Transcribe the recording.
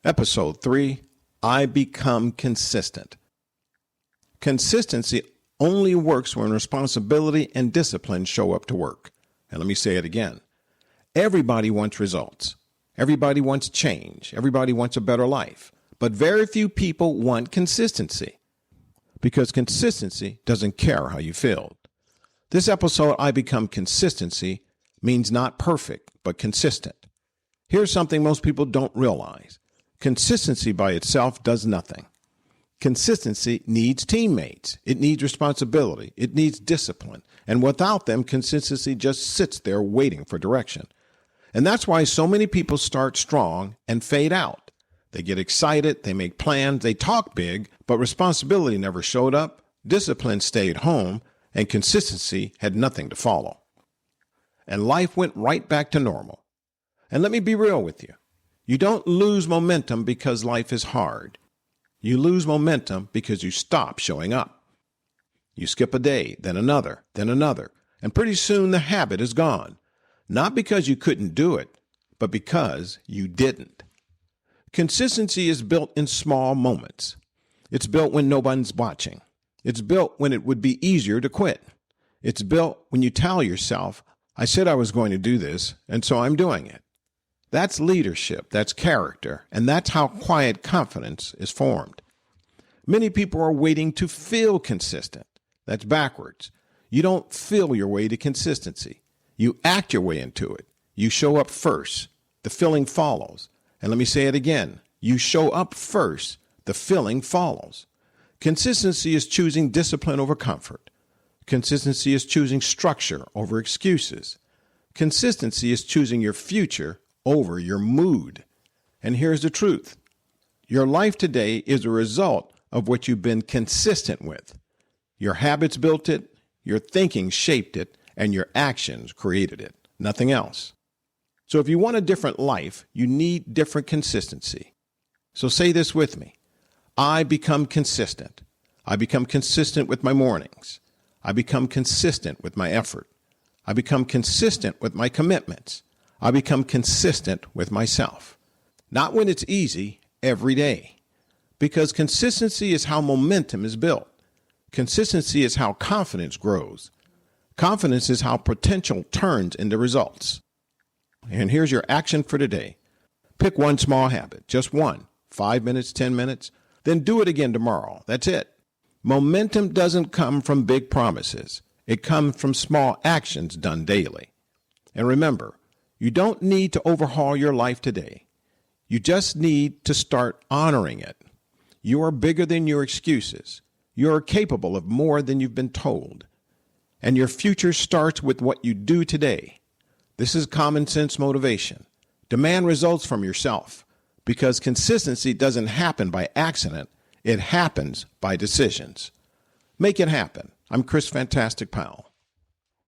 Episode 3, I become consistent. Consistency only works when responsibility and discipline show up to work. And let me say it again. Everybody wants results. Everybody wants change. Everybody wants a better life. But very few people want consistency because consistency doesn't care how you feel. This episode, I become consistency, means not perfect, but consistent. Here's something most people don't realize. Consistency by itself does nothing. Consistency needs teammates. It needs responsibility. It needs discipline. And without them, consistency just sits there waiting for direction. And that's why so many people start strong and fade out. They get excited, they make plans, they talk big, but responsibility never showed up, discipline stayed home, and consistency had nothing to follow. And life went right back to normal. And let me be real with you. You don't lose momentum because life is hard. You lose momentum because you stop showing up. You skip a day, then another, and pretty soon the habit is gone. Not because you couldn't do it, but because you didn't. Consistency is built in small moments. It's built when no one's watching. It's built when it would be easier to quit. It's built when you tell yourself, I said I was going to do this, and so I'm doing it. That's leadership, that's character, and that's how quiet confidence is formed. Many people are waiting to feel consistent. That's backwards. You don't feel your way to consistency. You act your way into it. You show up first. The feeling follows. And let me say it again. You show up first. The feeling follows. Consistency is choosing discipline over comfort. Consistency is choosing structure over excuses. Consistency is choosing your future over your mood. And here's the truth. Your life today is a result of what you've been consistent with. Your habits built it, your thinking shaped it, and your actions created it. Nothing else. So if you want a different life, you need different consistency. So say this with me. I become consistent. I become consistent with my mornings. I become consistent with my effort. I become consistent with my commitments. I become consistent with myself. Not when it's easy, every day. Because consistency is how momentum is built. Consistency is how confidence grows. Confidence is how potential turns into results. And here's your action for today. Pick one small habit, just one, 5 minutes, 10 minutes, then do it again tomorrow. That's it. Momentum doesn't come from big promises. It comes from small actions done daily. And remember, you don't need to overhaul your life today. You just need to start honoring it. You are bigger than your excuses. You are capable of more than you've been told. And your future starts with what you do today. This is common sense motivation. Demand results from yourself because consistency doesn't happen by accident. It happens by decisions. Make it happen. I'm Chris Fantastic Powell.